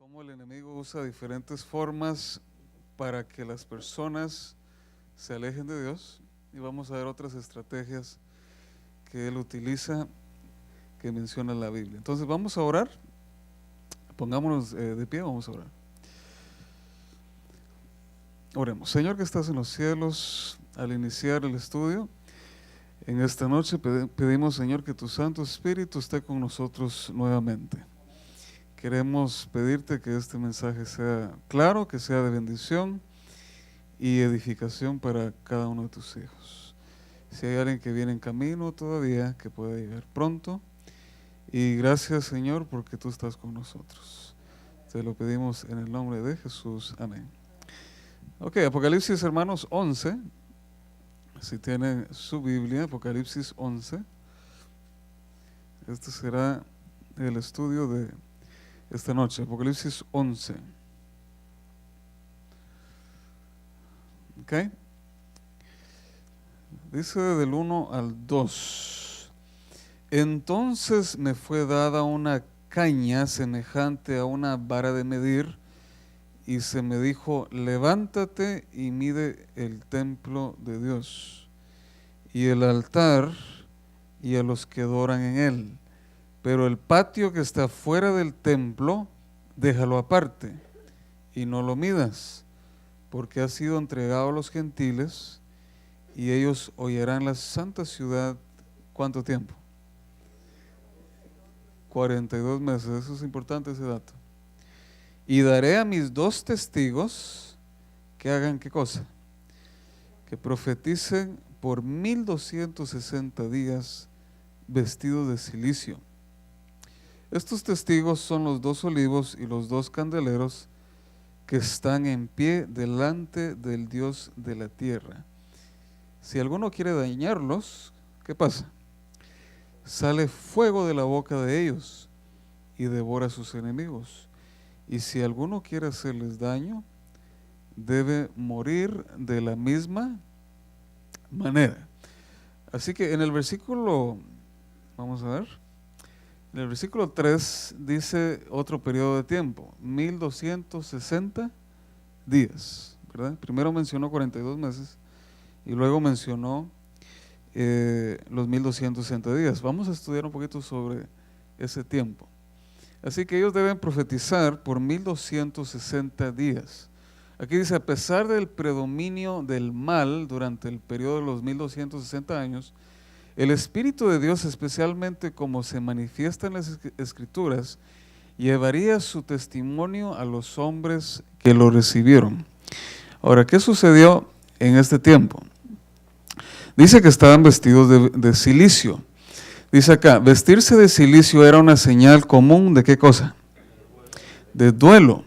cómo el enemigo usa diferentes formas para que las personas se alejen de Dios, y vamos a ver otras estrategias que él utiliza que menciona la Biblia. Entonces vamos a orar, pongámonos de pie, vamos a orar. Oremos. Señor que estás en los cielos, al iniciar el estudio en esta noche pedimos, Señor, que tu Santo Espíritu esté con nosotros nuevamente. Queremos pedirte que este mensaje sea claro, que sea de bendición y edificación para cada uno de tus hijos. Si hay alguien que viene en camino todavía, que pueda llegar pronto. Y gracias, Señor, porque tú estás con nosotros. Te lo pedimos en el nombre de Jesús. Amén. Ok, Apocalipsis, hermanos, 11. Si tienen su Biblia, Apocalipsis 11. Este será el estudio de esta noche, Apocalipsis 11. Ok. Dice del 1 al 2. Entonces me fue dada una caña semejante a una vara de medir, y se me dijo: levántate y mide el templo de Dios, y el altar, y a los que adoran en él. Pero el patio que está fuera del templo, déjalo aparte, y no lo midas, porque ha sido entregado a los gentiles, y ellos hollarán la santa ciudad. ¿Cuánto tiempo? 42 meses, eso es importante, ese dato. Y daré a mis 2 testigos que hagan, ¿qué cosa? Que profeticen por 1260 días vestidos de silicio. Estos testigos son los 2 olivos y los 2 candeleros que están en pie delante del Dios de la tierra. Si alguno quiere dañarlos, ¿qué pasa? Sale fuego de la boca de ellos y devora a sus enemigos. Y si alguno quiere hacerles daño, debe morir de la misma manera. Así que en el versículo, vamos a ver, en el versículo 3 dice otro periodo de tiempo, 1260 días, ¿verdad? Primero mencionó 42 meses y luego mencionó los 1260 días. Vamos a estudiar un poquito sobre ese tiempo. Así que ellos deben profetizar por 1260 días. Aquí dice: a pesar del predominio del mal durante el periodo de los 1260 años, el Espíritu de Dios, especialmente como se manifiesta en las Escrituras, llevaría su testimonio a los hombres que lo recibieron. Ahora, ¿qué sucedió en este tiempo? Dice que estaban vestidos de silicio. Dice acá, vestirse de silicio era una señal común ¿de qué cosa? De duelo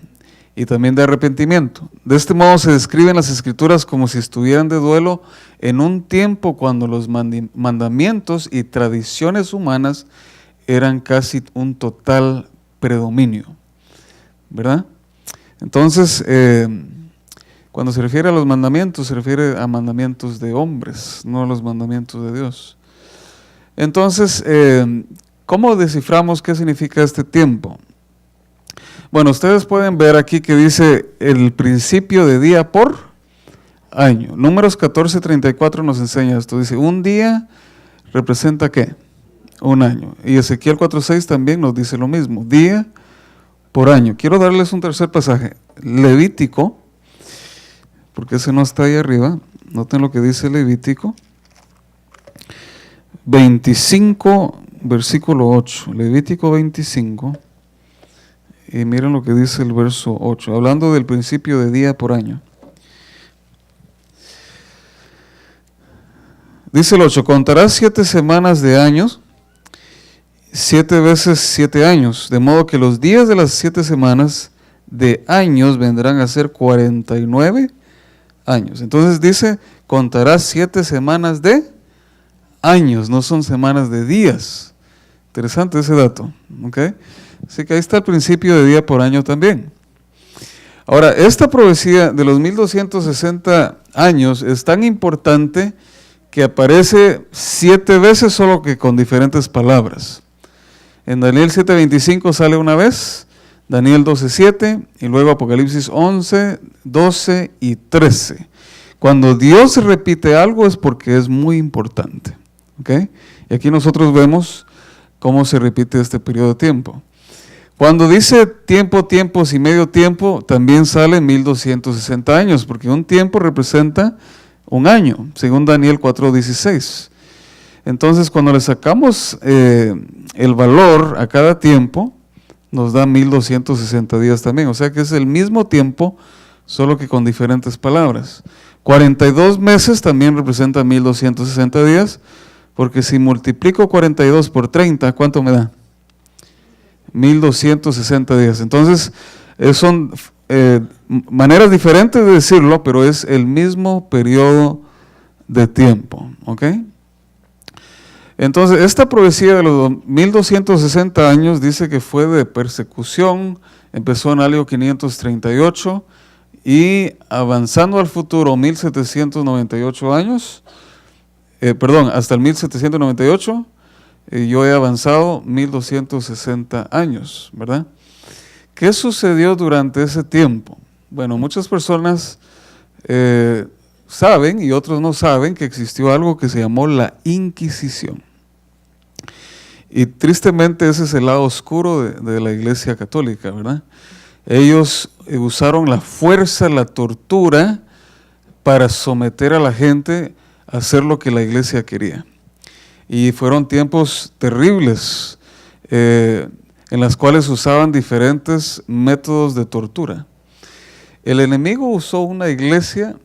y también de arrepentimiento. De este modo se describen las Escrituras como si estuvieran de duelo en un tiempo cuando los mandamientos y tradiciones humanas eran casi un total predominio, ¿verdad? Entonces, cuando se refiere a los mandamientos, se refiere a mandamientos de hombres, no a los mandamientos de Dios. Entonces, ¿cómo desciframos qué significa este tiempo? Bueno, ustedes pueden ver aquí que dice el principio de día por año. Números 14:34 nos enseña esto. Dice, un día representa ¿qué? Un año. Y Ezequiel 4:6 también nos dice lo mismo, día por año. Quiero darles un tercer pasaje, Levítico, porque ese no está ahí arriba. Noten lo que dice Levítico 25, versículo 8. Levítico 25. Y miren lo que dice el verso 8, hablando del principio de día por año. Dice el 8, contarás 7 semanas de años, 7 veces 7 años, de modo que los días de las 7 semanas de años vendrán a ser 49 años. Entonces dice, contarás 7 semanas de años, no son semanas de días. Interesante ese dato, ¿ok? Así que ahí está el principio de día por año también. Ahora, esta profecía de los 1260 años es tan importante que aparece 7 veces, solo que con diferentes palabras. En Daniel 7:25 sale una vez, Daniel 12:7 y luego Apocalipsis 11, 12 y 13. Cuando Dios repite algo es porque es muy importante. ¿Okay? Y aquí nosotros vemos cómo se repite este periodo de tiempo. Cuando dice tiempo, tiempos y medio tiempo, también sale 1260 años, porque un tiempo representa un año, según Daniel 4:16. Entonces, cuando le sacamos el valor a cada tiempo, nos da 1260 días también. O sea que es el mismo tiempo, solo que con diferentes palabras. 42 meses también representan 1260 días, porque si multiplico 42 por 30, ¿cuánto me da? 1260 días. Entonces, son maneras diferentes de decirlo, pero es el mismo periodo de tiempo. ¿Ok? Entonces, esta profecía de los 1260 años dice que fue de persecución, empezó en el año 538 y avanzando al futuro 1798 años, hasta el 1798, yo he avanzado 1260 años, ¿verdad? ¿Qué sucedió durante ese tiempo? Bueno, muchas personas saben y otros no saben que existió algo que se llamó la Inquisición. Y tristemente ese es el lado oscuro de la Iglesia Católica, ¿verdad? Ellos usaron la fuerza, la tortura para someter a la gente a hacer lo que la Iglesia quería. Y fueron tiempos terribles en los cuales usaban diferentes métodos de tortura. El enemigo usó una iglesia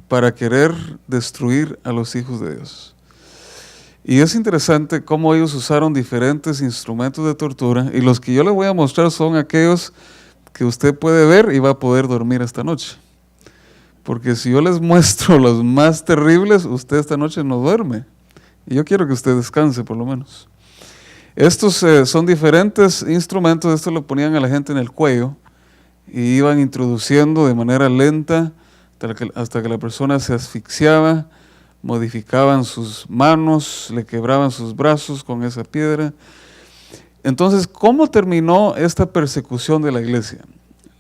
para querer destruir a los hijos de Dios. Y es interesante cómo ellos usaron diferentes instrumentos de tortura, y los que yo le voy a mostrar son aquellos que usted puede ver y va a poder dormir esta noche. Porque si yo les muestro los más terribles, usted esta noche no duerme. Y yo quiero que usted descanse por lo menos. Estos son diferentes instrumentos. Esto lo ponían a la gente en el cuello y iban introduciendo de manera lenta hasta que la persona se asfixiaba, modificaban sus manos, le quebraban sus brazos con esa piedra. Entonces, ¿cómo terminó esta persecución de la iglesia?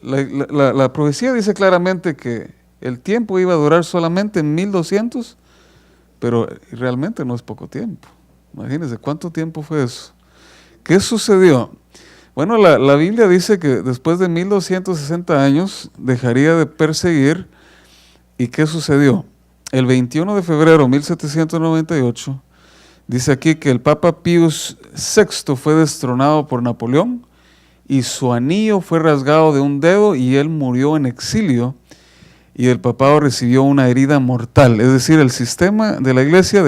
La profecía dice claramente que el tiempo iba a durar solamente 1200, pero realmente no es poco tiempo. Imagínense, ¿cuánto tiempo fue eso? ¿Qué sucedió? Bueno, la Biblia dice que después de 1260 años dejaría de perseguir. ¿Y qué sucedió? El 21 de febrero de 1798, dice aquí que el Papa Pius VI fue destronado por Napoleón y su anillo fue rasgado de un dedo y él murió en exilio y el papado recibió una herida mortal. Es decir, el sistema de la iglesia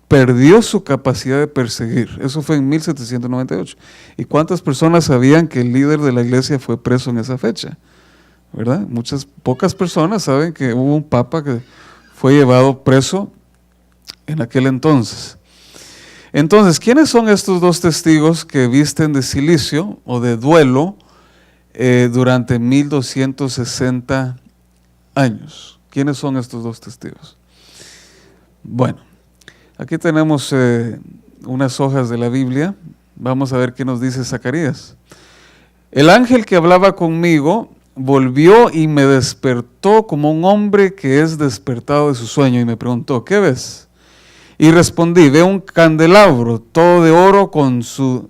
perdió su capacidad de perseguir. Eso fue en 1798. ¿Y cuántas personas sabían que el líder de la iglesia fue preso en esa fecha? ¿Verdad? Pocas personas saben que hubo un papa que fue llevado preso en aquel entonces. Entonces, ¿quiénes son estos dos testigos que visten de cilicio o de duelo durante 1260 años? ¿Quiénes son estos dos testigos? Bueno, aquí tenemos unas hojas de la Biblia. Vamos a ver qué nos dice Zacarías. El ángel que hablaba conmigo volvió y me despertó como un hombre que es despertado de su sueño y me preguntó, ¿qué ves? Y respondí, veo un candelabro todo de oro con su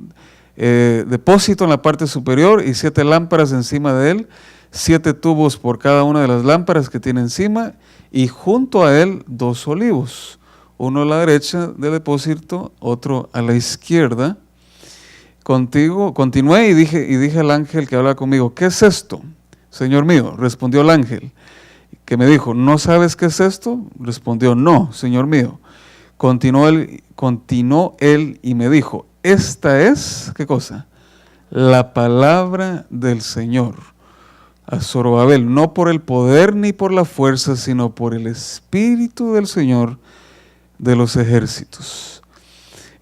depósito en la parte superior y 7 lámparas encima de él, 7 tubos por cada una de las lámparas que tiene encima y junto a él 2 olivos, uno a la derecha del depósito, otro a la izquierda. Continué y dije al ángel que hablaba conmigo, ¿qué es esto? Señor mío, respondió el ángel, que me dijo, ¿no sabes qué es esto? Respondió, no, Señor mío. Continuó él y me dijo, esta es, ¿qué cosa? La palabra del Señor a Zorobabel, no por el poder ni por la fuerza, sino por el Espíritu del Señor de los ejércitos.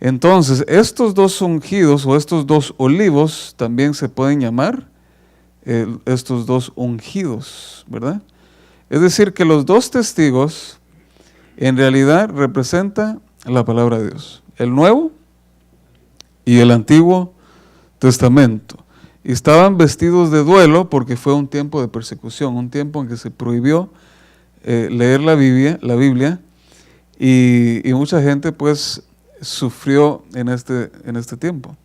Entonces, estos dos ungidos o estos dos olivos también se pueden llamar estos dos ungidos, ¿verdad? Es decir, que los dos testigos en realidad representan la palabra de Dios, el Nuevo y el Antiguo Testamento. y estaban vestidos de duelo porque fue un tiempo de persecución, un tiempo en que se prohibió leer la Biblia y mucha gente pues sufrió en este tiempo.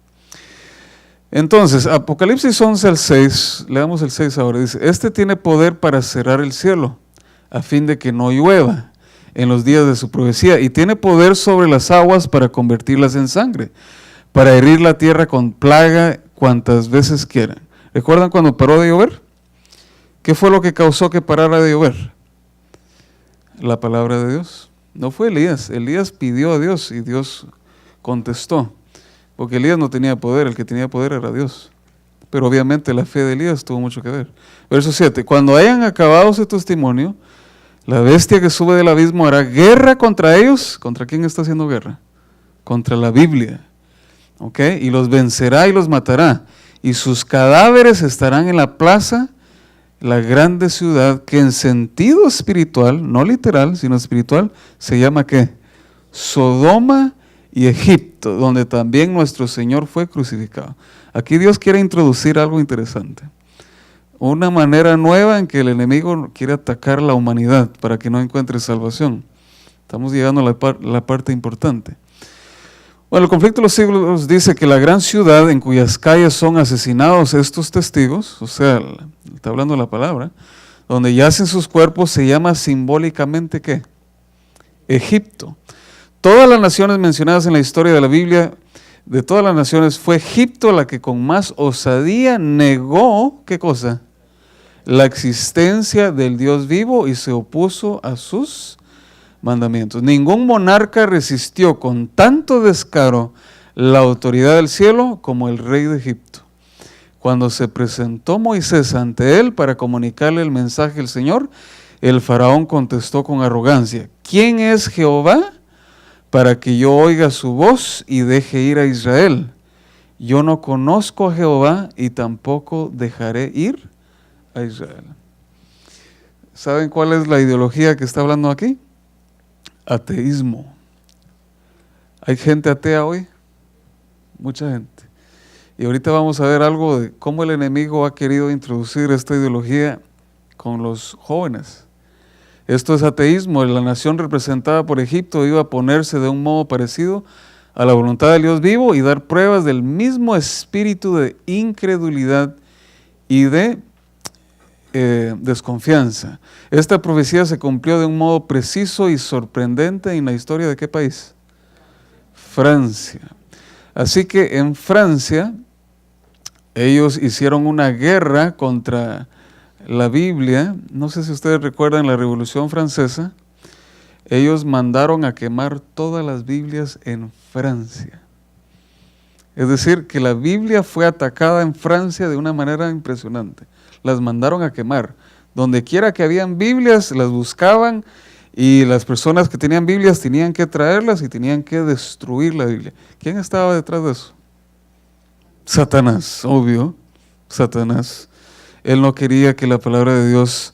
Entonces, Apocalipsis 11 al 6, leamos el 6 ahora, dice: este tiene poder para cerrar el cielo, a fin de que no llueva en los días de su profecía, y tiene poder sobre las aguas para convertirlas en sangre, para herir la tierra con plaga cuantas veces quieran. ¿Recuerdan cuando paró de llover? ¿Qué fue lo que causó que parara de llover? La palabra de Dios. No fue Elías. Elías pidió a Dios y Dios contestó. Porque Elías no tenía poder, el que tenía poder era Dios. Pero obviamente la fe de Elías tuvo mucho que ver. Verso 7. Cuando hayan acabado su testimonio, la bestia que sube del abismo hará guerra contra ellos. ¿Contra quién está haciendo guerra? Contra la Biblia. ¿Ok? Y los vencerá y los matará. Y sus cadáveres estarán en la plaza, la grande ciudad, que en sentido espiritual, no literal, sino espiritual, se llama ¿qué? Sodoma y Egipto, donde también nuestro Señor fue crucificado. Aquí Dios quiere introducir algo interesante. Una manera nueva en que el enemigo quiere atacar la humanidad para que no encuentre salvación. Estamos llegando a la parte importante. Bueno, el conflicto de los siglos dice que la gran ciudad en cuyas calles son asesinados estos testigos, o sea, está hablando la palabra, donde yacen sus cuerpos, se llama simbólicamente ¿qué? Egipto. Todas las naciones mencionadas en la historia de la Biblia, de todas las naciones, fue Egipto la que con más osadía negó, ¿qué cosa? La existencia del Dios vivo y se opuso a sus mandamientos. Ningún monarca resistió con tanto descaro la autoridad del cielo como el rey de Egipto. Cuando se presentó Moisés ante él para comunicarle el mensaje del Señor, el faraón contestó con arrogancia: ¿quién es Jehová para que yo oiga su voz y deje ir a Israel? Yo no conozco a Jehová y tampoco dejaré ir a Israel. ¿Saben cuál es la ideología que está hablando aquí? Ateísmo. ¿Hay gente atea hoy? Mucha gente. Y ahorita vamos a ver algo de cómo el enemigo ha querido introducir esta ideología con los jóvenes. Esto es ateísmo. La nación representada por Egipto iba a ponerse de un modo parecido a la voluntad del Dios vivo y dar pruebas del mismo espíritu de incredulidad y de desconfianza. Esta profecía se cumplió de un modo preciso y sorprendente en la historia de ¿qué país? Francia. Así que en Francia ellos hicieron una guerra contra la Biblia. No sé si ustedes recuerdan la Revolución Francesa. Ellos mandaron a quemar todas las Biblias en Francia. Es decir, que la Biblia fue atacada en Francia de una manera impresionante. Las mandaron a quemar. Donde quiera que habían Biblias, las buscaban y las personas que tenían Biblias tenían que traerlas y tenían que destruir la Biblia. ¿Quién estaba detrás de eso? Satanás, obvio, Satanás. Él no quería que la palabra de Dios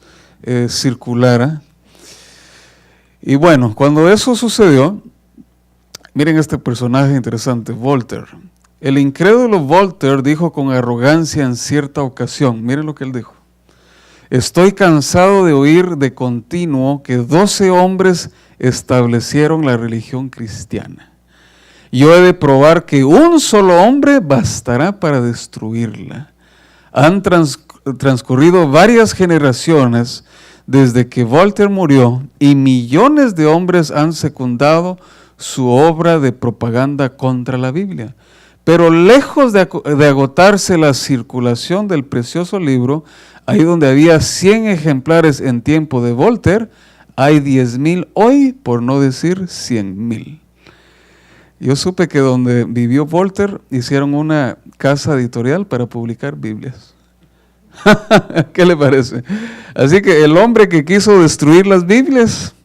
circulara. Y bueno, cuando eso sucedió, miren este personaje interesante, Voltaire. El incrédulo Voltaire dijo con arrogancia en cierta ocasión, miren lo que él dijo: estoy cansado de oír de continuo que 12 hombres establecieron la religión cristiana. Yo he de probar que un solo hombre bastará para destruirla. Han transcurrido varias generaciones desde que Voltaire murió y millones de hombres han secundado su obra de propaganda contra la Biblia. Pero lejos de agotarse la circulación del precioso libro, ahí donde había 100 ejemplares en tiempo de Voltaire, hay 10,000 hoy, por no decir 100,000. Yo supe que donde vivió Voltaire hicieron una casa editorial para publicar Biblias. ¿Qué le parece? Así que el hombre que quiso destruir las Biblias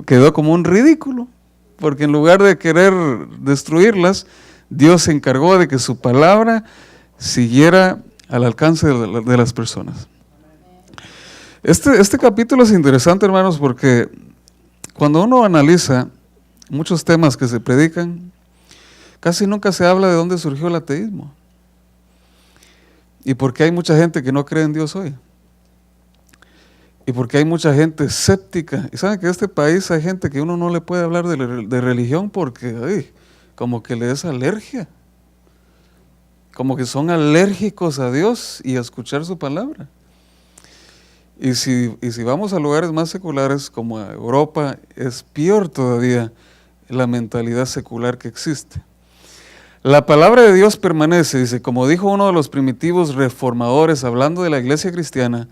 quedó como un ridículo, porque en lugar de querer destruirlas, Dios se encargó de que su palabra siguiera al alcance de las personas. Este capítulo es interesante, hermanos, porque cuando uno analiza muchos temas que se predican, casi nunca se habla de dónde surgió el ateísmo. ¿Y por qué hay mucha gente que no cree en Dios hoy? ¿Y por qué hay mucha gente escéptica? Y saben que en este país hay gente que uno no le puede hablar de religión porque como que le es alergia. Como que son alérgicos a Dios y a escuchar su palabra. Y si vamos a lugares más seculares como a Europa, es peor todavía la mentalidad secular que existe. La palabra de Dios permanece, dice, como dijo uno de los primitivos reformadores hablando de la iglesia cristiana,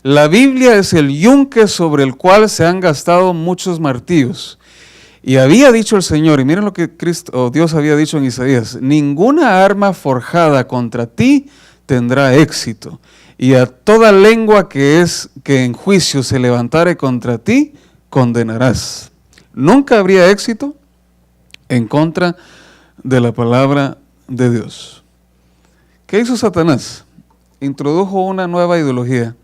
la Biblia es el yunque sobre el cual se han gastado muchos martillos. Y había dicho el Señor, y miren lo que Dios había dicho en Isaías, ninguna arma forjada contra ti tendrá éxito, y a toda lengua que en juicio se levantare contra ti, condenarás. Nunca habría éxito en contra de la palabra de Dios. ¿Qué hizo Satanás? Introdujo una nueva ideología.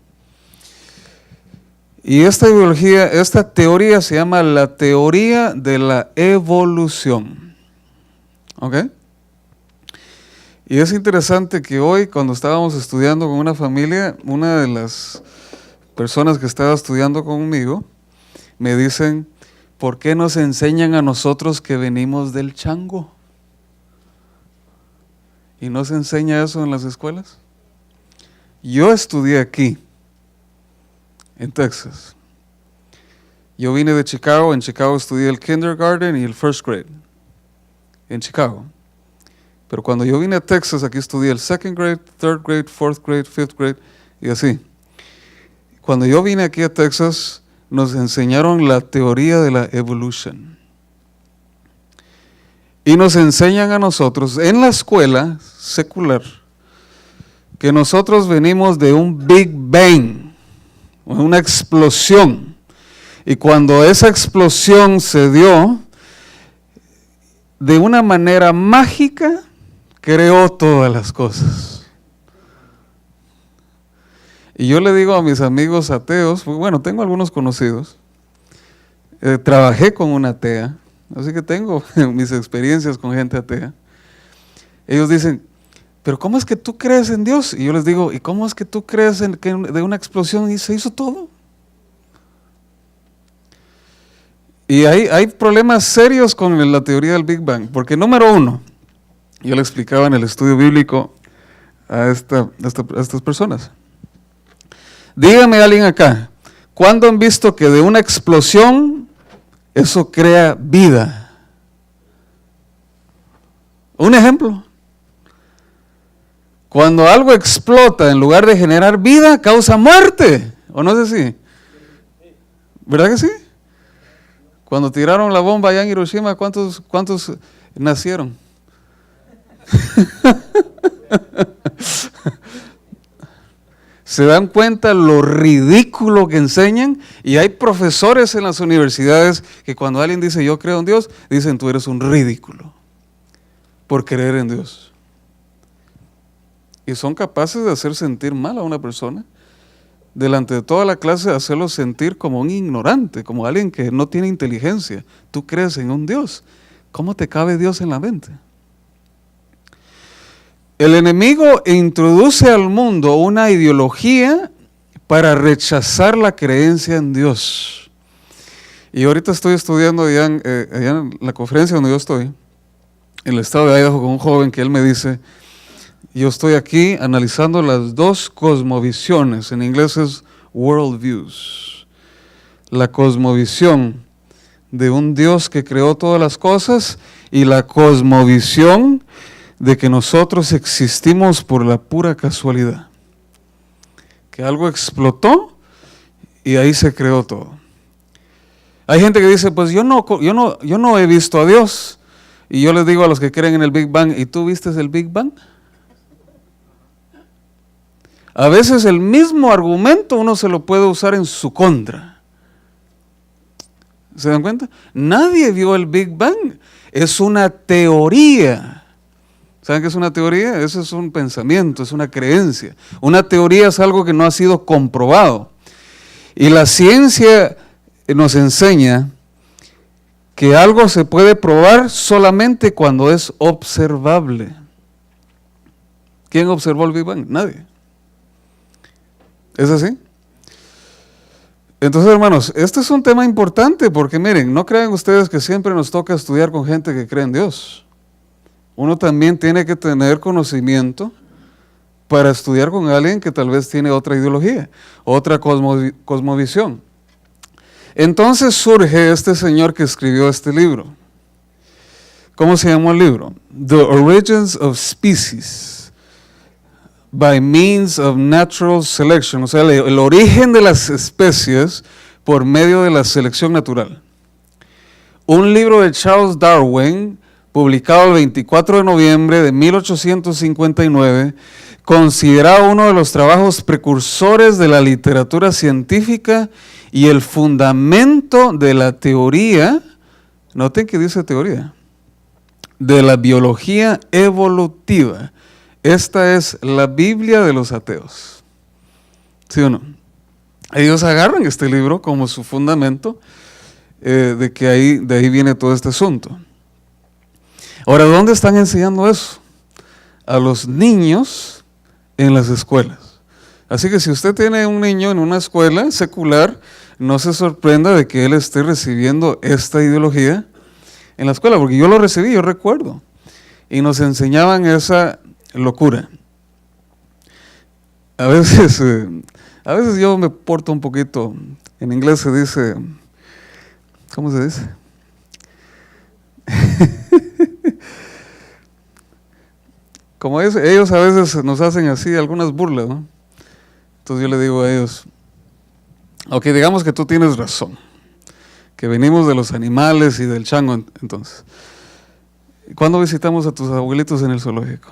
Y esta teoría se llama la teoría de la evolución. ¿Ok? Y es interesante que hoy, cuando estábamos estudiando con una familia, una de las personas que estaba estudiando conmigo, me dicen, ¿por qué nos enseñan a nosotros que venimos del chango? ¿Y no se enseña eso en las escuelas? Yo estudié aquí, en Texas. Yo vine de Chicago, en Chicago estudié el kindergarten y el first grade, en Chicago. Pero cuando yo vine a Texas, aquí estudié el second grade, third grade, fourth grade, fifth grade, y así. Cuando yo vine aquí a Texas, nos enseñaron la teoría de la evolution. Y nos enseñan a nosotros, en la escuela secular, que nosotros venimos de un Big Bang, una explosión. Y cuando esa explosión se dio, de una manera mágica, creó todas las cosas. Y yo le digo a mis amigos ateos, bueno, tengo algunos conocidos, trabajé con una atea, así que tengo mis experiencias con gente atea. Ellos dicen, pero ¿cómo es que tú crees en Dios? Y yo les digo, ¿y cómo es que tú crees en que de una explosión se hizo todo? Y hay problemas serios con la teoría del Big Bang, porque número uno, yo le explicaba en el estudio bíblico a estas personas. Dígame alguien acá, ¿cuándo han visto que de una explosión eso crea vida? Un ejemplo. Cuando algo explota, en lugar de generar vida, causa muerte. ¿O no es así? ¿Verdad que sí? Cuando tiraron la bomba allá en Hiroshima, ¿cuántos nacieron? ¿Se dan cuenta lo ridículo que enseñan? Y hay profesores en las universidades que cuando alguien dice yo creo en Dios, dicen tú eres un ridículo por creer en Dios. Y son capaces de hacer sentir mal a una persona. Delante de toda la clase, hacerlo sentir como un ignorante, como alguien que no tiene inteligencia. Tú crees en un Dios. ¿Cómo te cabe Dios en la mente? El enemigo introduce al mundo una ideología para rechazar la creencia en Dios. Y ahorita estoy estudiando allá en la conferencia donde yo estoy, en el estado de Idaho, con un joven que él me dice, yo estoy aquí analizando las dos cosmovisiones, en inglés es worldviews, la cosmovisión de un Dios que creó todas las cosas y la cosmovisión de que nosotros existimos por la pura casualidad, que algo explotó y ahí se creó todo. Hay gente que dice, pues yo no he visto a Dios, y yo les digo a los que creen en el Big Bang, ¿y tú viste el Big Bang? A veces el mismo argumento uno se lo puede usar en su contra. ¿Se dan cuenta? Nadie vio el Big Bang. Es una teoría. ¿Saben qué es una teoría? Eso es un pensamiento, es una creencia. Una teoría es algo que no ha sido comprobado. Y la ciencia nos enseña que algo se puede probar solamente cuando es observable. ¿Quién observó el Big Bang? Nadie. ¿Es así? Entonces, hermanos, este es un tema importante porque miren, no crean ustedes que siempre nos toca estudiar con gente que cree en Dios. Uno también tiene que tener conocimiento para estudiar con alguien que tal vez tiene otra ideología, otra cosmovisión. Entonces surge este señor que escribió este libro. ¿Cómo se llamó el libro? The Origins of Species by Means of Natural Selection, o sea, el origen de las especies por medio de la selección natural. Un libro de Charles Darwin, publicado el 24 de noviembre de 1859, considerado uno de los trabajos precursores de la literatura científica y el fundamento de la teoría, noten que dice teoría, de la biología evolutiva. Esta es la Biblia de los ateos. ¿Sí o no? Ellos agarran este libro como su fundamento de que de ahí viene todo este asunto. Ahora, ¿dónde están enseñando eso? A los niños en las escuelas. Así que si usted tiene un niño en una escuela secular, no se sorprenda de que él esté recibiendo esta ideología en la escuela, porque yo lo recibí, yo recuerdo, y nos enseñaban esa locura. A veces yo me porto un poquito, en inglés se dice, ¿cómo se dice? Como ellos a veces nos hacen así algunas burlas, ¿no? Entonces yo le digo a ellos, ok, digamos que tú tienes razón, que venimos de los animales y del chango, entonces, ¿cuándo visitamos a tus abuelitos en el zoológico?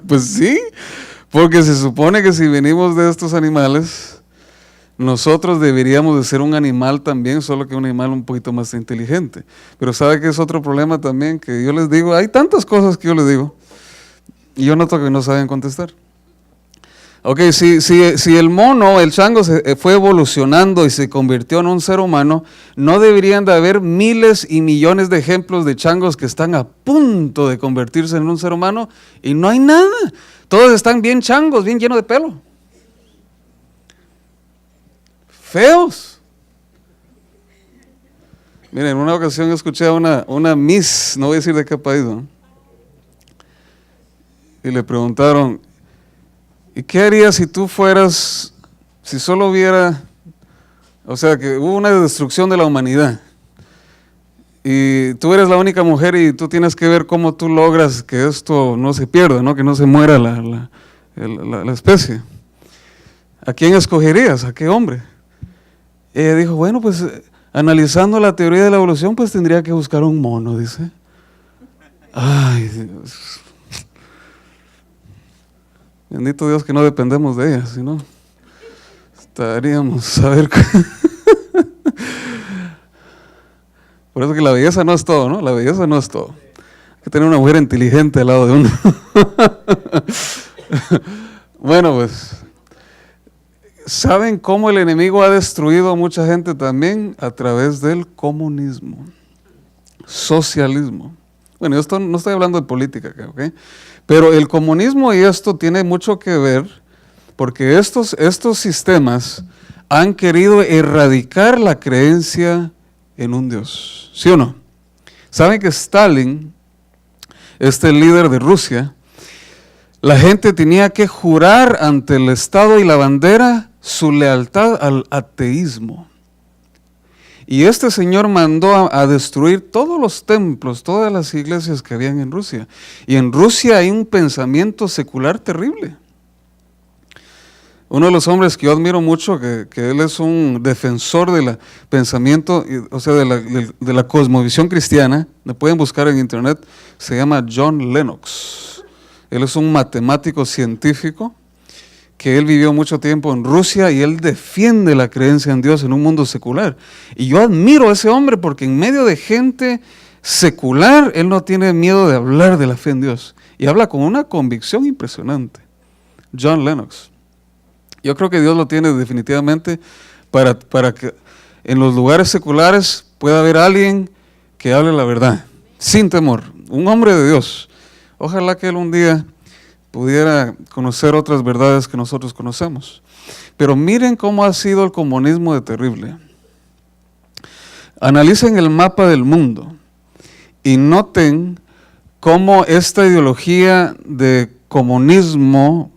Pues sí, porque se supone que si venimos de estos animales, nosotros deberíamos de ser un animal también, solo que un animal un poquito más inteligente. Pero ¿sabe qué es otro problema también? Que yo les digo, hay tantas cosas que yo les digo, y yo noto que no saben contestar. Ok, si el mono, el chango fue evolucionando y se convirtió en un ser humano, no deberían de haber miles y millones de ejemplos de changos que están a punto de convertirse en un ser humano y no hay nada. Todos están bien changos, bien llenos de pelo. Feos. Miren, en una ocasión escuché a una Miss, no voy a decir de qué país, ¿no? Y le preguntaron, ¿y qué harías si tú fueras, si solo hubiera, o sea, que hubo una destrucción de la humanidad y tú eres la única mujer y tú tienes que ver cómo tú logras que esto no se pierda, ¿no? Que no se muera la especie? ¿A quién escogerías? ¿A qué hombre? Ella dijo, bueno, pues analizando la teoría de la evolución, pues tendría que buscar un mono, dice. Ay, Dios. Bendito Dios que no dependemos de ella, si no, estaríamos a ver. Por eso que la belleza no es todo, ¿no? La belleza no es todo. Hay que tener una mujer inteligente al lado de uno. Bueno, pues, ¿saben cómo el enemigo ha destruido a mucha gente también? A través del comunismo, socialismo. Bueno, esto no estoy hablando de política, ¿ok? Pero el comunismo y esto tiene mucho que ver porque estos sistemas han querido erradicar la creencia en un Dios. ¿Sí o no? ¿Saben que Stalin, este líder de Rusia, la gente tenía que jurar ante el Estado y la bandera su lealtad al ateísmo? Y este señor mandó a destruir todos los templos, todas las iglesias que habían en Rusia. Y en Rusia hay un pensamiento secular terrible. Uno de los hombres que yo admiro mucho, que él es un defensor del pensamiento, o sea, de la cosmovisión cristiana, lo pueden buscar en internet, se llama John Lennox. Él es un matemático científico, que él vivió mucho tiempo en Rusia y él defiende la creencia en Dios en un mundo secular. Y yo admiro a ese hombre porque en medio de gente secular, él no tiene miedo de hablar de la fe en Dios. Y habla con una convicción impresionante. John Lennox. Yo creo que Dios lo tiene definitivamente para que en los lugares seculares pueda haber alguien que hable la verdad, sin temor. Un hombre de Dios. Ojalá que él un día pudiera conocer otras verdades que nosotros conocemos. Pero miren cómo ha sido el comunismo de terrible. Analicen el mapa del mundo y noten cómo esta ideología de comunismo,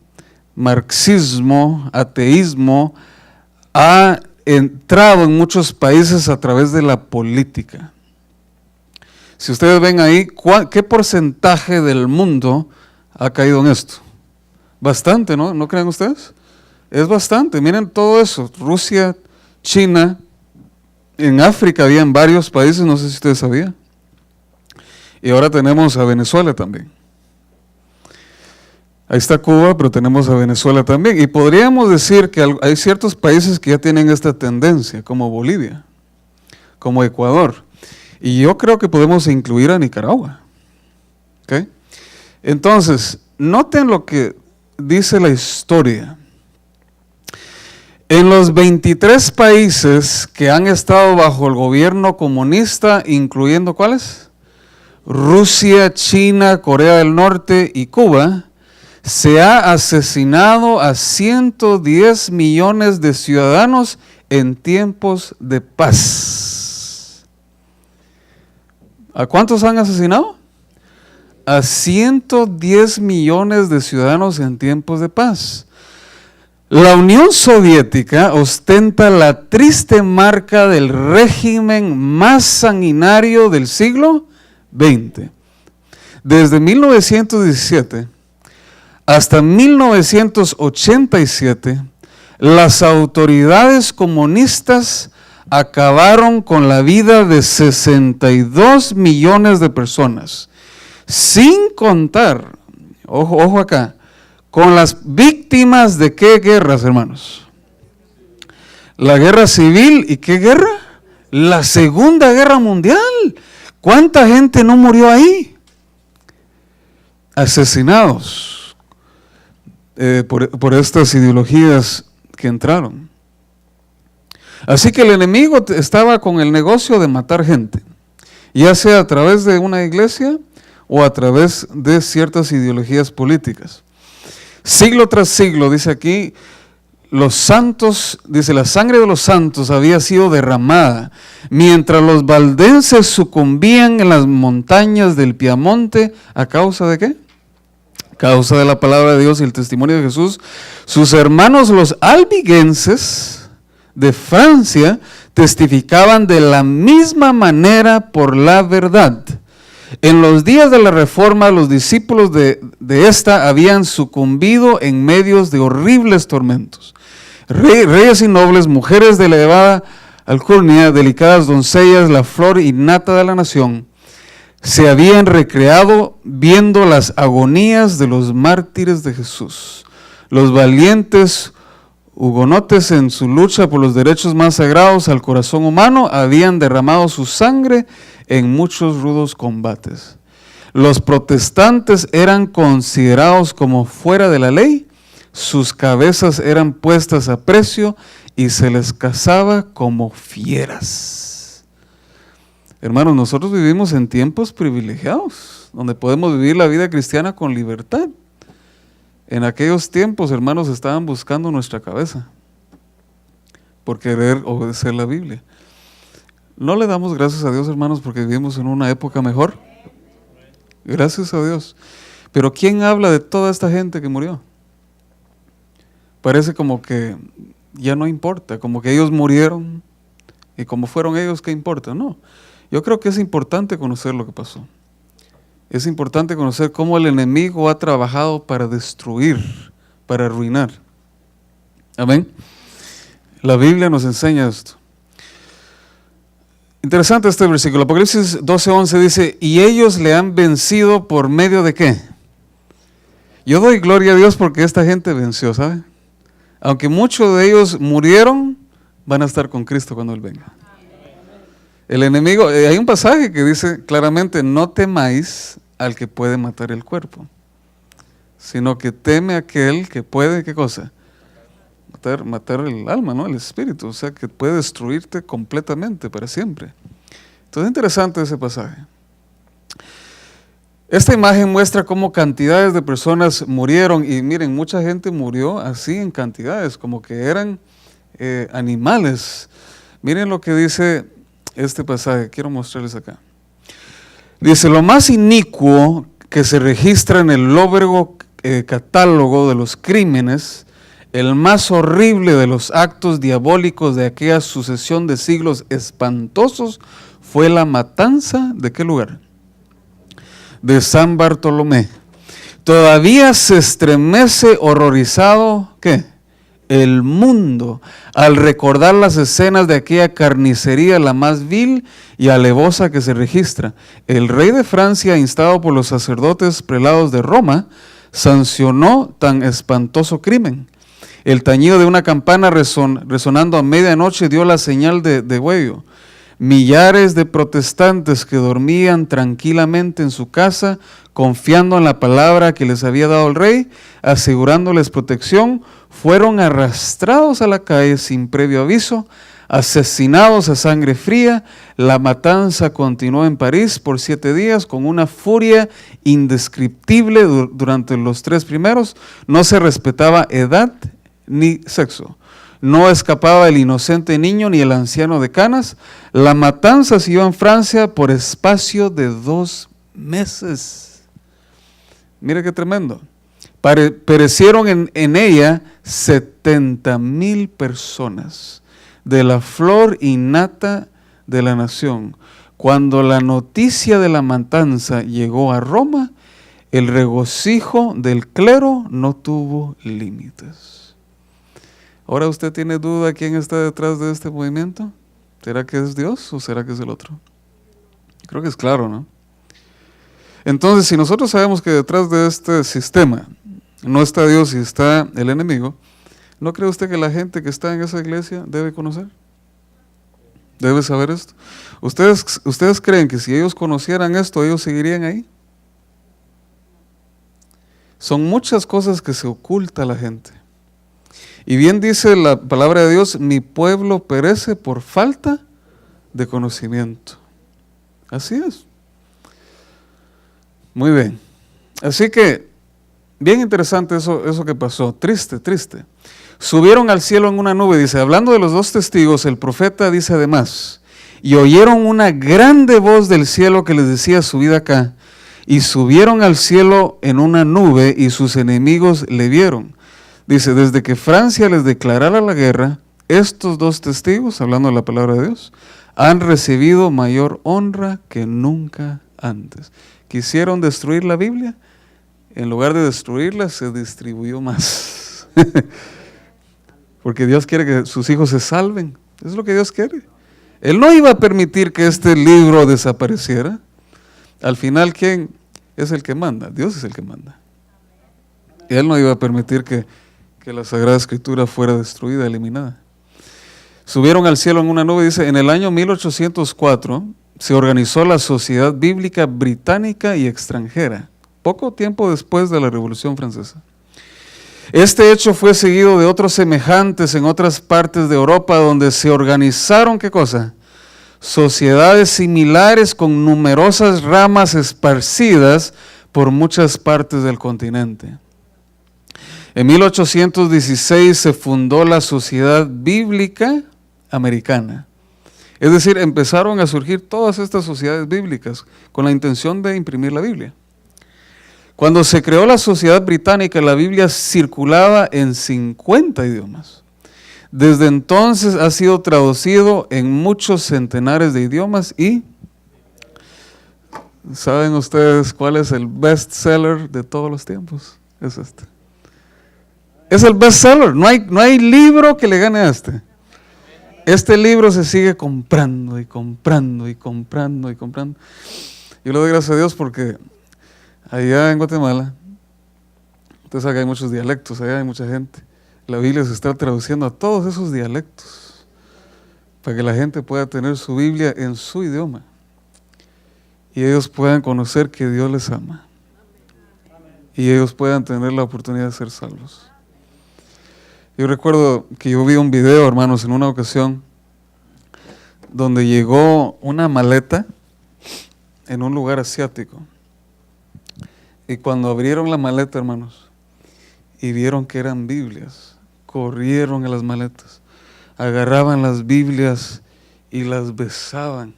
marxismo, ateísmo, ha entrado en muchos países a través de la política. Si ustedes ven ahí, ¿qué porcentaje del mundo ha caído en esto? Bastante, ¿no? ¿No creen ustedes? Es bastante. Miren todo eso. Rusia, China, en África había en varios países, no sé si ustedes sabían. Y ahora tenemos a Venezuela también. Ahí está Cuba, pero tenemos a Venezuela también. Y podríamos decir que hay ciertos países que ya tienen esta tendencia, como Bolivia, como Ecuador. Y yo creo que podemos incluir a Nicaragua. ¿Okay? Entonces, noten lo que dice la historia. En los 23 países que han estado bajo el gobierno comunista, incluyendo ¿cuáles? Rusia, China, Corea del Norte y Cuba, se ha asesinado a 110 millones de ciudadanos en tiempos de paz. ¿A cuántos han asesinado? A 110 millones de ciudadanos en tiempos de paz. La Unión Soviética ostenta la triste marca del régimen más sanguinario del siglo XX. Desde 1917 hasta 1987, las autoridades comunistas acabaron con la vida de 62 millones de personas, sin contar, ojo acá, con las víctimas de qué guerras, hermanos. La guerra civil, ¿y qué guerra? La Segunda Guerra Mundial. ¿Cuánta gente no murió ahí? Asesinados por estas ideologías que entraron. Así que el enemigo estaba con el negocio de matar gente, ya sea a través de una iglesia o a través de ciertas ideologías políticas. Siglo tras siglo, dice aquí, los santos, dice, la sangre de los santos había sido derramada, mientras los valdenses sucumbían en las montañas del Piamonte, ¿a causa de qué? A causa de la palabra de Dios y el testimonio de Jesús. Sus hermanos los albigenses de Francia testificaban de la misma manera por la verdad. En los días de la Reforma, los discípulos de esta habían sucumbido en medio de horribles tormentos. Reyes y nobles, mujeres de elevada alcurnia, delicadas doncellas, la flor innata de la nación, se habían recreado viendo las agonías de los mártires de Jesús. Los valientes hugonotes, en su lucha por los derechos más sagrados al corazón humano, habían derramado su sangre en muchos rudos combates. Los protestantes eran considerados como fuera de la ley, sus cabezas eran puestas a precio y se les cazaba como fieras. Hermanos, nosotros vivimos en tiempos privilegiados, donde podemos vivir la vida cristiana con libertad. En aquellos tiempos, hermanos, estaban buscando nuestra cabeza por querer obedecer la Biblia. ¿No le damos gracias a Dios, hermanos, porque vivimos en una época mejor? Gracias a Dios. Pero ¿quién habla de toda esta gente que murió? Parece como que ya no importa, como que ellos murieron y como fueron ellos, ¿qué importa? No, yo creo que es importante conocer lo que pasó. Es importante conocer cómo el enemigo ha trabajado para destruir, para arruinar. Amén. La Biblia nos enseña esto. Interesante este versículo. Apocalipsis 12:11 dice, y ellos le han vencido por medio de ¿qué? Yo doy gloria a Dios porque esta gente venció, ¿sabe? Aunque muchos de ellos murieron, van a estar con Cristo cuando Él venga. El enemigo, hay un pasaje que dice claramente, no temáis al que puede matar el cuerpo, sino que teme a aquel que puede, ¿qué cosa? Matar el alma, ¿no? El espíritu, o sea, que puede destruirte completamente para siempre. Entonces es interesante ese pasaje. Esta imagen muestra cómo cantidades de personas murieron, y miren, mucha gente murió así en cantidades, como que eran animales. Miren lo que dice este pasaje, quiero mostrarles acá. Dice, lo más inicuo que se registra en el lóbrego catálogo de los crímenes, el más horrible de los actos diabólicos de aquella sucesión de siglos espantosos, fue la matanza, ¿de qué lugar? De San Bartolomé. Todavía se estremece horrorizado, ¿qué? El mundo, al recordar las escenas de aquella carnicería, la más vil y alevosa que se registra. El rey de Francia, instado por los sacerdotes prelados de Roma, sancionó tan espantoso crimen. El tañido de una campana resonando a medianoche dio la señal de huello. Millares de protestantes que dormían tranquilamente en su casa, confiando en la palabra que les había dado el rey, asegurándoles protección, fueron arrastrados a la calle sin previo aviso, asesinados a sangre fría. La matanza continuó en París por 7 días con una furia indescriptible. Durante los 3 primeros no se respetaba edad ni sexo. No escapaba el inocente niño ni el anciano de canas. La matanza siguió en Francia por espacio de 2 meses. Mire qué tremendo. Perecieron en ella 70,000 personas, de la flor innata de la nación. Cuando la noticia de la matanza llegó a Roma, el regocijo del clero no tuvo límites. Ahora usted tiene duda quién está detrás de este movimiento. ¿Será que es Dios o será que es el otro? Creo que es claro, ¿no? Entonces, si nosotros sabemos que detrás de este sistema no está Dios y está el enemigo, ¿no cree usted que la gente que está en esa iglesia debe conocer? ¿Debe saber esto? ¿Ustedes creen que si ellos conocieran esto, ellos seguirían ahí? Son muchas cosas que se oculta a la gente. Y bien dice la palabra de Dios, mi pueblo perece por falta de conocimiento. Así es. Muy bien. Así que, bien interesante eso que pasó. Triste, triste. Subieron al cielo en una nube, dice, hablando de los 2 testigos, el profeta dice además, y oyeron una grande voz del cielo que les decía, subid acá, y subieron al cielo en una nube y sus enemigos le vieron. Dice, desde que Francia les declarara la guerra, estos 2 testigos, hablando de la palabra de Dios, han recibido mayor honra que nunca antes. Quisieron destruir la Biblia, en lugar de destruirla, se distribuyó más. Porque Dios quiere que sus hijos se salven. Eso es lo que Dios quiere. Él no iba a permitir que este libro desapareciera. Al final, ¿quién es el que manda? Dios es el que manda. Él no iba a permitir que la Sagrada Escritura fuera destruida, eliminada. Subieron al cielo en una nube, dice, en el año 1804 se organizó la Sociedad Bíblica Británica y Extranjera, poco tiempo después de la Revolución Francesa. Este hecho fue seguido de otros semejantes en otras partes de Europa, donde se organizaron, ¿qué cosa? Sociedades similares con numerosas ramas esparcidas por muchas partes del continente. En 1816 se fundó la Sociedad Bíblica Americana. Es decir, empezaron a surgir todas estas sociedades bíblicas con la intención de imprimir la Biblia. Cuando se creó la Sociedad Británica, la Biblia circulaba en 50 idiomas. Desde entonces ha sido traducido en muchos centenares de idiomas y ¿saben ustedes cuál es el best seller de todos los tiempos? Es este. Es el best seller, no hay libro que le gane a este. Este libro se sigue comprando y comprando y comprando y comprando. Yo le doy gracias a Dios porque allá en Guatemala, usted sabe que hay muchos dialectos, allá hay mucha gente. La Biblia se está traduciendo a todos esos dialectos para que la gente pueda tener su Biblia en su idioma y ellos puedan conocer que Dios les ama y ellos puedan tener la oportunidad de ser salvos. Yo recuerdo que yo vi un video, hermanos, en una ocasión donde llegó una maleta en un lugar asiático Y cuando abrieron la maleta, hermanos, y vieron que eran Biblias, corrieron a las maletas, agarraban las Biblias y las besaban,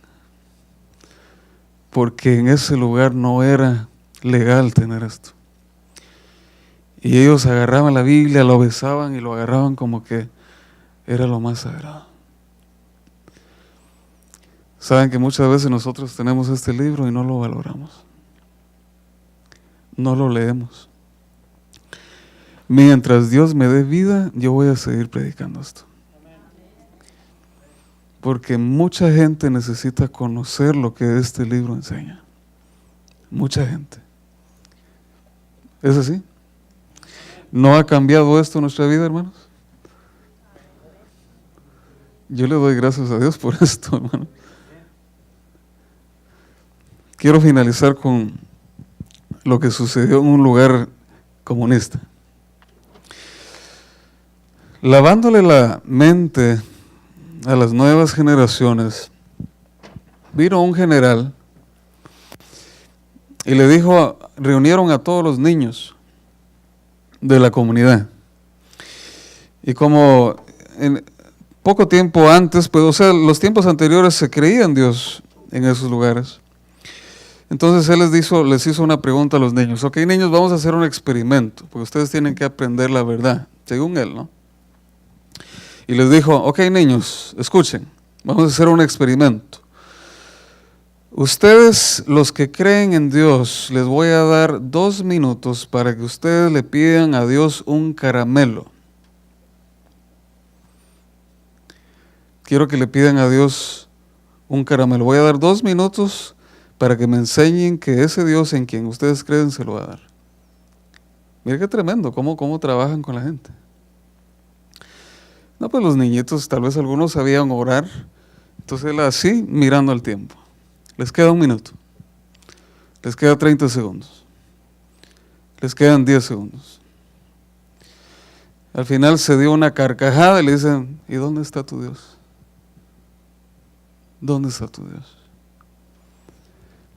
porque en ese lugar no era legal tener esto. Y ellos agarraban la Biblia, lo besaban y lo agarraban como que era lo más sagrado. Saben que muchas veces nosotros tenemos este libro y no lo valoramos. No lo leemos. Mientras Dios me dé vida, yo voy a seguir predicando esto. Porque mucha gente necesita conocer lo que este libro enseña. Mucha gente. ¿Es así? ¿No ha cambiado esto nuestra vida, hermanos? Yo le doy gracias a Dios por esto, hermano. Quiero finalizar con lo que sucedió en un lugar comunista. Lavándole la mente a las nuevas generaciones, vino un general y le dijo, reunieron a todos los niños de la comunidad. Y como en poco tiempo antes, pues, o sea, los tiempos anteriores se creía en Dios en esos lugares. Entonces él les hizo una pregunta a los niños. Ok, niños, vamos a hacer un experimento, porque ustedes tienen que aprender la verdad, según él, ¿no? Y les dijo, ok, niños, escuchen, vamos a hacer un experimento. Ustedes, los que creen en Dios, les voy a dar 2 minutos para que ustedes le pidan a Dios un caramelo. Quiero que le pidan a Dios un caramelo. Voy a dar 2 minutos para que me enseñen que ese Dios en quien ustedes creen se lo va a dar. Mira qué tremendo, cómo trabajan con la gente. No, pues los niñitos, tal vez algunos sabían orar, entonces él así, mirando al tiempo. Les queda 1 minuto, les queda 30 segundos, les quedan 10 segundos. Al final se dio una carcajada y le dicen, ¿y dónde está tu Dios? ¿Dónde está tu Dios?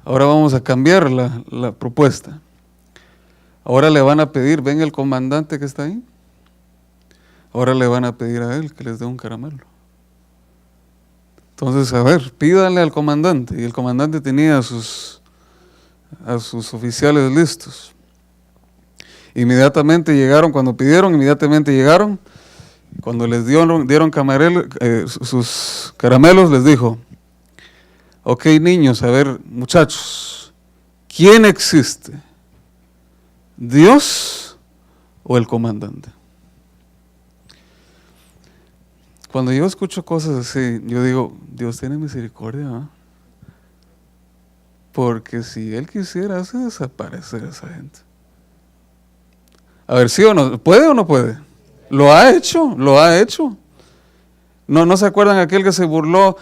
Ahora vamos a cambiar la propuesta. Ahora le van a pedir, ven el comandante que está ahí. Ahora le van a pedir a él que les dé un caramelo. Entonces, a ver, pídanle al comandante. Y el comandante tenía a sus oficiales listos. Inmediatamente llegaron, cuando pidieron, inmediatamente llegaron. Cuando les dieron sus caramelos, les dijo, ok, niños, a ver, muchachos, ¿quién existe? ¿Dios o el comandante? Cuando yo escucho cosas así, yo digo, Dios tiene misericordia, ¿no? Porque si Él quisiera, hace desaparecer a esa gente. A ver, ¿sí o no? ¿Puede o no puede? Lo ha hecho. ¿No se acuerdan aquel que se burló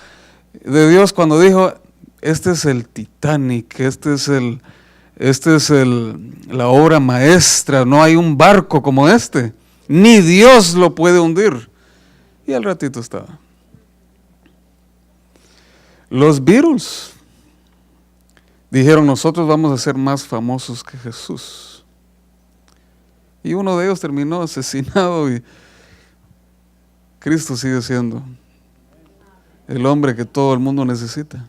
de Dios cuando dijo, este es el Titanic, esta es la obra maestra, no hay un barco como este, ni Dios lo puede hundir? Y al ratito estaba. Los Beatles dijeron, nosotros vamos a ser más famosos que Jesús. Y uno de ellos terminó asesinado y Cristo sigue siendo el hombre que todo el mundo necesita.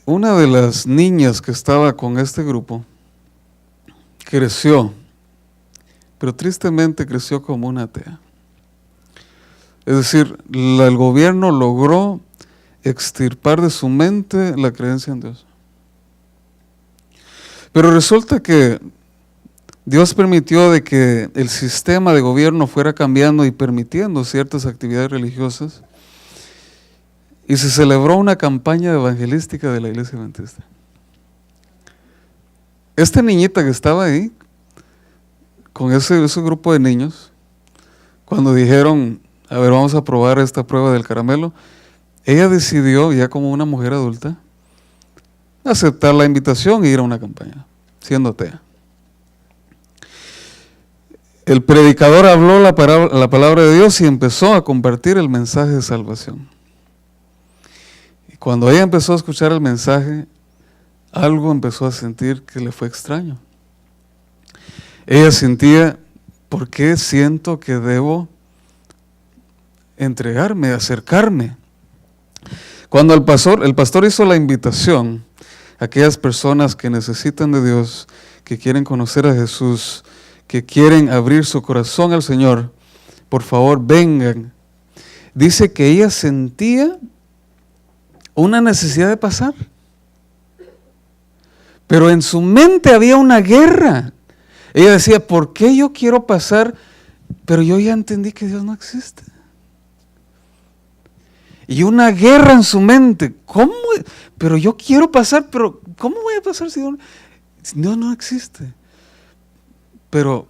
Una de las niñas que estaba con este grupo creció, pero tristemente creció como una atea. Es decir, el gobierno logró extirpar de su mente la creencia en Dios. Pero resulta que Dios permitió de que el sistema de gobierno fuera cambiando y permitiendo ciertas actividades religiosas, y se celebró una campaña evangelística de la Iglesia Adventista. Esta niñita que estaba ahí, con ese grupo de niños, cuando dijeron, a ver, vamos a probar esta prueba del caramelo, ella decidió, ya como una mujer adulta, aceptar la invitación e ir a una campaña, siendo atea. El predicador habló la palabra de Dios y empezó a compartir el mensaje de salvación. Y cuando ella empezó a escuchar el mensaje, algo empezó a sentir que le fue extraño. Ella sentía, ¿por qué siento que debo entregarme, acercarme? Cuando el pastor hizo la invitación a aquellas personas que necesitan de Dios, que quieren conocer a Jesús, que quieren abrir su corazón al Señor, por favor vengan. Dice que ella sentía una necesidad de pasar, pero en su mente había una guerra. Ella decía, ¿por qué yo quiero pasar? Pero yo ya entendí que Dios no existe. Y una guerra en su mente. ¿Cómo? Pero yo quiero pasar, pero ¿cómo voy a pasar si Dios no existe? Pero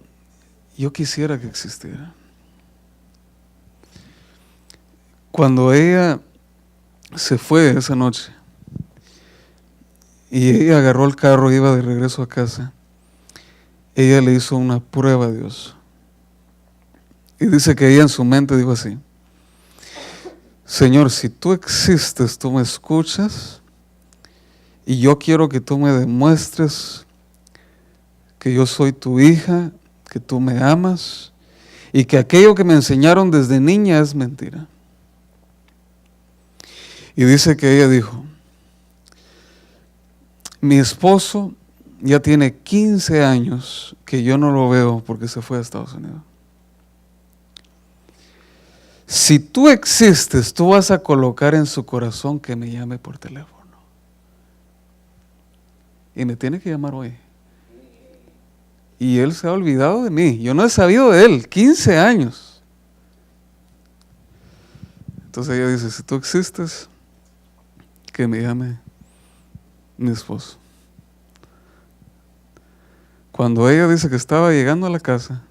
yo quisiera que existiera. Cuando ella se fue esa noche y ella agarró el carro e iba de regreso a casa, ella le hizo una prueba a Dios. Y dice que ella en su mente dijo así: Señor, si tú existes, tú me escuchas, y yo quiero que tú me demuestres que yo soy tu hija, que tú me amas, y que aquello que me enseñaron desde niña es mentira. Y dice que ella dijo: mi esposo ya tiene 15 años que yo no lo veo porque se fue a Estados Unidos. Si tú existes, tú vas a colocar en su corazón que me llame por teléfono. Y me tiene que llamar hoy. Y él se ha olvidado de mí. Yo no he sabido de él, 15 años. Entonces ella dice, si tú existes, que me llame mi esposo. Cuando ella dice que estaba llegando a la casa,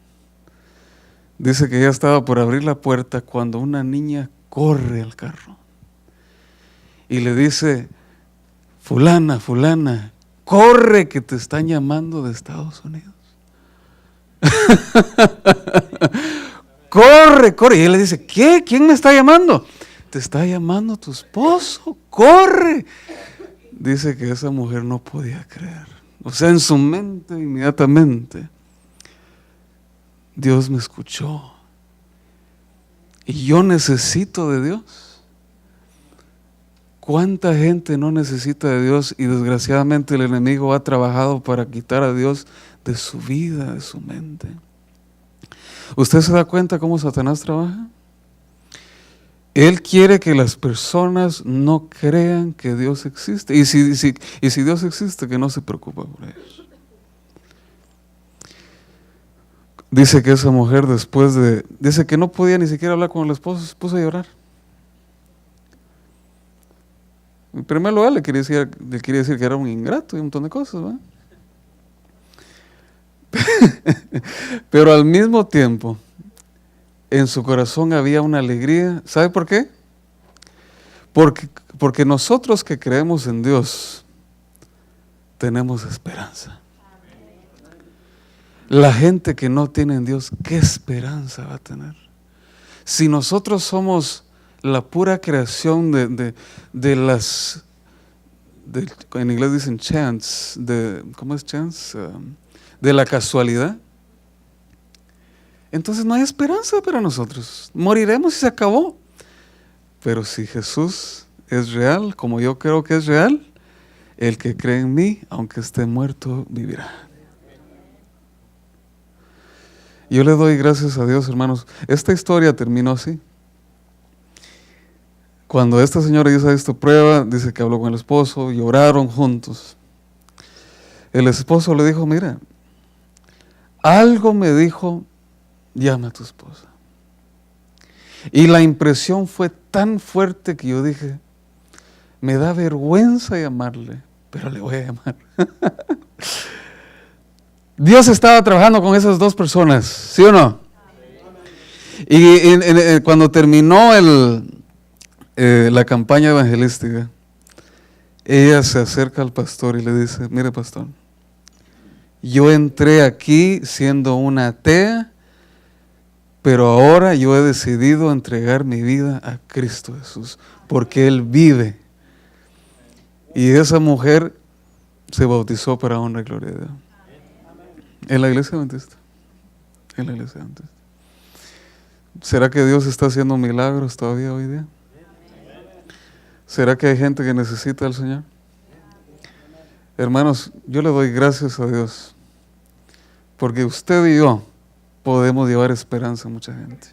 dice que ella estaba por abrir la puerta cuando una niña corre al carro y le dice, fulana, corre que te están llamando de Estados Unidos. Corre. Y él le dice, ¿qué? ¿Quién me está llamando? Te está llamando tu esposo, corre. Dice que esa mujer no podía creer. O sea, en su mente inmediatamente, Dios me escuchó. Y yo necesito de Dios. ¿Cuánta gente no necesita de Dios? Y desgraciadamente el enemigo ha trabajado para quitar a Dios de su vida, de su mente. ¿Usted se da cuenta cómo Satanás trabaja? Él quiere que las personas no crean que Dios existe. Y si Dios existe, que no se preocupe por ellos. Dice que esa mujer dice que no podía ni siquiera hablar con el esposo, se puso a llorar. En primer lugar le quería decir que era un ingrato y un montón de cosas, ¿verdad? Pero al mismo tiempo, en su corazón había una alegría. ¿Sabe por qué? Porque nosotros que creemos en Dios, tenemos esperanza. La gente que no tiene en Dios, ¿qué esperanza va a tener? Si nosotros somos la pura creación de las, en inglés dicen chance, ¿cómo es chance? De la casualidad. Entonces no hay esperanza para nosotros. Moriremos y se acabó. Pero si Jesús es real, como yo creo que es real, el que cree en mí, aunque esté muerto, vivirá. Yo le doy gracias a Dios, hermanos. Esta historia terminó así. Cuando esta señora hizo esta prueba, dice que habló con el esposo y oraron juntos. El esposo le dijo, mira, algo me dijo, llama a tu esposa. Y la impresión fue tan fuerte que yo dije, me da vergüenza llamarle, pero le voy a llamar. Dios estaba trabajando con esas dos personas, ¿sí o no? Y cuando terminó la campaña evangelística, ella se acerca al pastor y le dice, mire pastor, yo entré aquí siendo una atea, pero ahora yo he decidido entregar mi vida a Cristo Jesús, porque Él vive. Y esa mujer se bautizó para honra y gloria de Dios. En la iglesia adventista. En la iglesia adventista. ¿Será que Dios está haciendo milagros todavía hoy día? ¿Será que hay gente que necesita al Señor? Hermanos, yo le doy gracias a Dios porque usted y yo podemos llevar esperanza a mucha gente.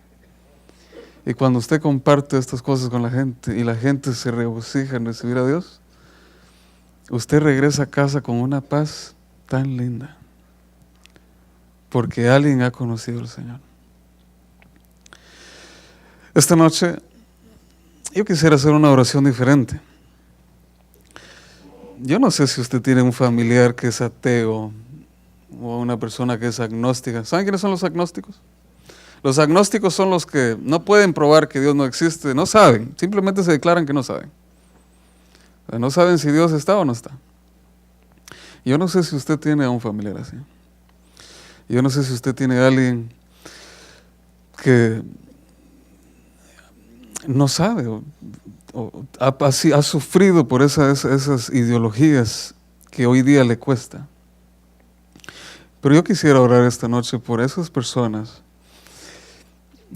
Y cuando usted comparte estas cosas con la gente y la gente se regocija en recibir a Dios, usted regresa a casa con una paz tan linda porque alguien ha conocido al Señor. Esta noche yo quisiera hacer una oración diferente. Yo no sé si usted tiene un familiar que es ateo o una persona que es agnóstica. ¿Saben quiénes son los agnósticos? Los agnósticos son los que no pueden probar que Dios no existe, no saben, simplemente se declaran que no saben. O sea, no saben si Dios está o no está. Yo no sé si usted tiene a un familiar así. Yo no sé si usted tiene a alguien que no sabe o ha sufrido por esas ideologías que hoy día le cuesta. Pero yo quisiera orar esta noche por esas personas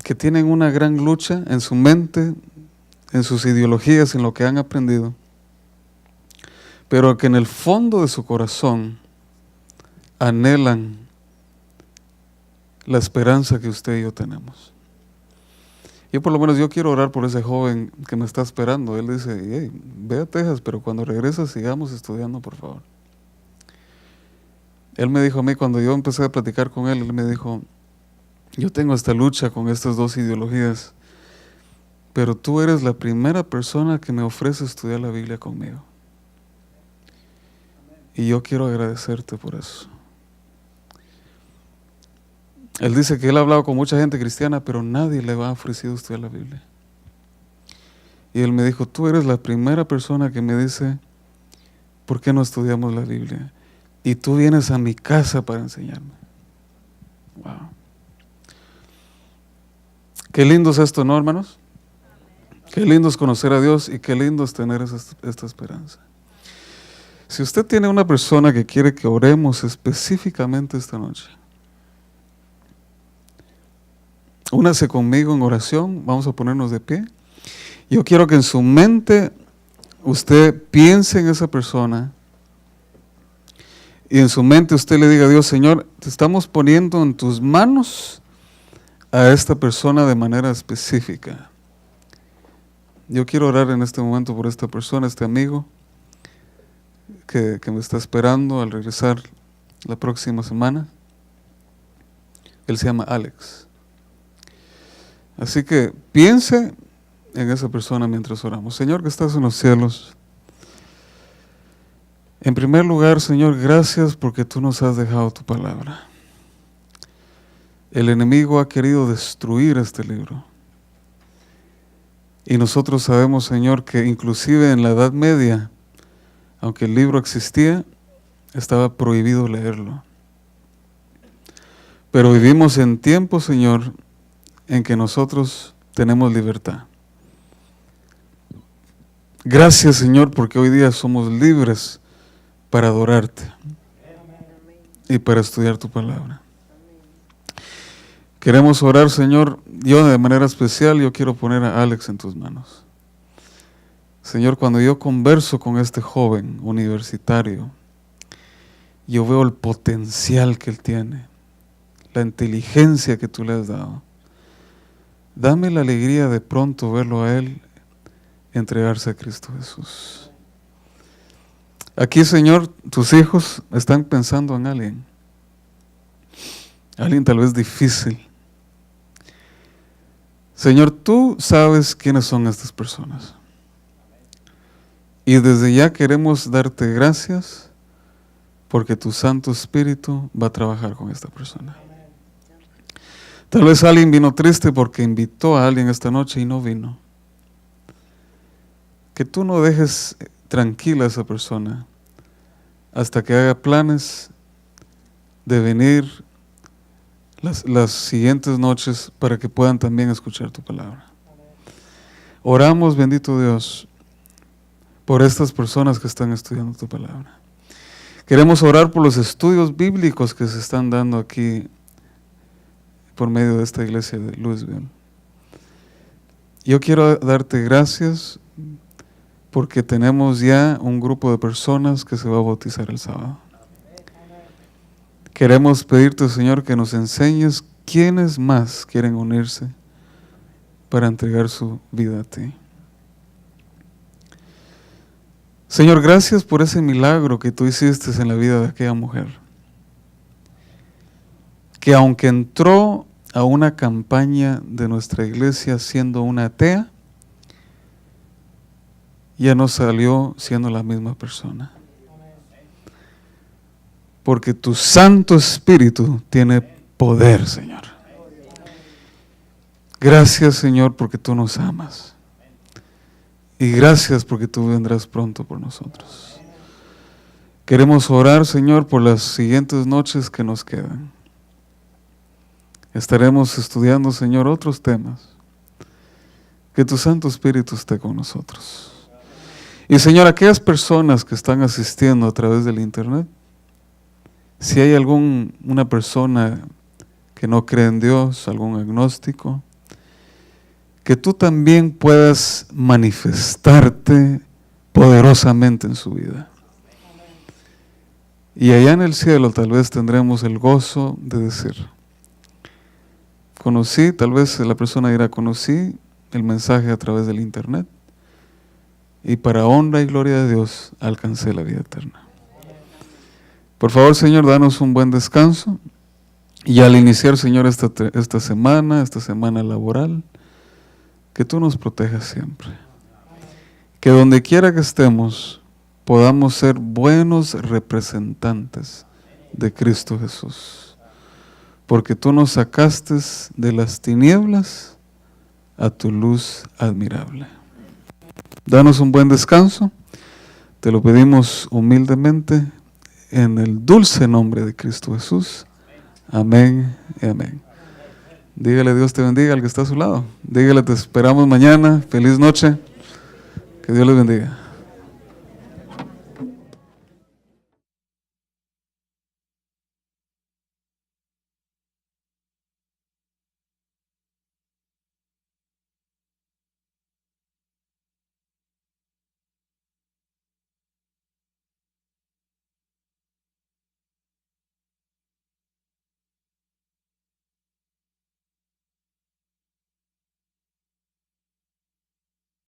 que tienen una gran lucha en su mente, en sus ideologías, en lo que han aprendido, pero que en el fondo de su corazón anhelan la esperanza que usted y yo tenemos. Yo por lo menos yo quiero orar por ese joven que me está esperando. Él dice, hey, ve a Texas, pero cuando regresas sigamos estudiando, por favor. Él me dijo a mí, cuando yo empecé a platicar con él, él me dijo, yo tengo esta lucha con estas dos ideologías, pero tú eres la primera persona que me ofrece estudiar la Biblia conmigo. Y yo quiero agradecerte por eso. Él dice que él ha hablado con mucha gente cristiana, pero nadie le ha ofrecido estudiar la Biblia. Y él me dijo, tú eres la primera persona que me dice, ¿por qué no estudiamos la Biblia? Y tú vienes a mi casa para enseñarme. Wow. Qué lindo es esto, ¿no, hermanos? Qué lindo es conocer a Dios y qué lindo es tener esta esperanza. Si usted tiene una persona que quiere que oremos específicamente esta noche, únase conmigo en oración, vamos a ponernos de pie. Yo quiero que en su mente usted piense en esa persona y en su mente usted le diga a Dios, Señor, te estamos poniendo en tus manos a esta persona de manera específica. Yo quiero orar en este momento por esta persona, este amigo que me está esperando al regresar la próxima semana. Él se llama Alex. Así que piense en esa persona mientras oramos. Señor que estás en los cielos, en primer lugar, Señor, gracias porque tú nos has dejado tu palabra. El enemigo ha querido destruir este libro. Y nosotros sabemos, Señor, que inclusive en la Edad Media, aunque el libro existía, estaba prohibido leerlo. Pero vivimos en tiempos, Señor, en que nosotros tenemos libertad. Gracias, Señor, porque hoy día somos libres para adorarte y para estudiar tu palabra. Queremos orar, Señor, yo de manera especial, yo quiero poner a Alex en tus manos. Señor, cuando yo converso con este joven universitario, yo veo el potencial que él tiene, la inteligencia que tú le has dado. Dame la alegría de pronto verlo a él entregarse a Cristo Jesús. Aquí, Señor, tus hijos están pensando en alguien tal vez difícil. Señor, tú sabes quiénes son estas personas. Y desde ya queremos darte gracias porque tu Santo Espíritu va a trabajar con esta persona. Tal vez alguien vino triste porque invitó a alguien esta noche y no vino. Que tú no dejes tranquila a esa persona hasta que haga planes de venir las siguientes noches para que puedan también escuchar tu palabra. Oramos, bendito Dios, por estas personas que están estudiando tu palabra. Queremos orar por los estudios bíblicos que se están dando aquí por medio de esta iglesia de Louisville. Yo quiero darte gracias porque tenemos ya un grupo de personas que se va a bautizar el sábado. Queremos pedirte, Señor, que nos enseñes quiénes más quieren unirse para entregar su vida a ti. Señor, gracias por ese milagro que tú hiciste en la vida de aquella mujer, que aunque entró a una campaña de nuestra iglesia siendo una atea, ya no salió siendo la misma persona. Porque tu Santo Espíritu tiene poder, Señor. Gracias, Señor, porque tú nos amas. Y gracias porque tú vendrás pronto por nosotros. Queremos orar, Señor, por las siguientes noches que nos quedan. Estaremos estudiando, Señor, otros temas. Que tu Santo Espíritu esté con nosotros. Y, Señor, aquellas personas que están asistiendo a través del internet, si hay una persona que no cree en Dios, algún agnóstico, que tú también puedas manifestarte poderosamente en su vida. Y allá en el cielo tal vez tendremos el gozo de decir, conocí, tal vez la persona dirá, conocí el mensaje a través del internet y para honra y gloria de Dios alcancé la vida eterna. Por favor, Señor, danos un buen descanso y al iniciar, Señor, esta semana laboral, que tú nos protejas siempre. Que donde quiera que estemos, podamos ser buenos representantes de Cristo Jesús. Porque tú nos sacaste de las tinieblas a tu luz admirable. Danos un buen descanso. Te lo pedimos humildemente en el dulce nombre de Cristo Jesús. Amén y amén. Dígale, Dios te bendiga al que está a su lado. Dígale, te esperamos mañana. Feliz noche. Que Dios les bendiga.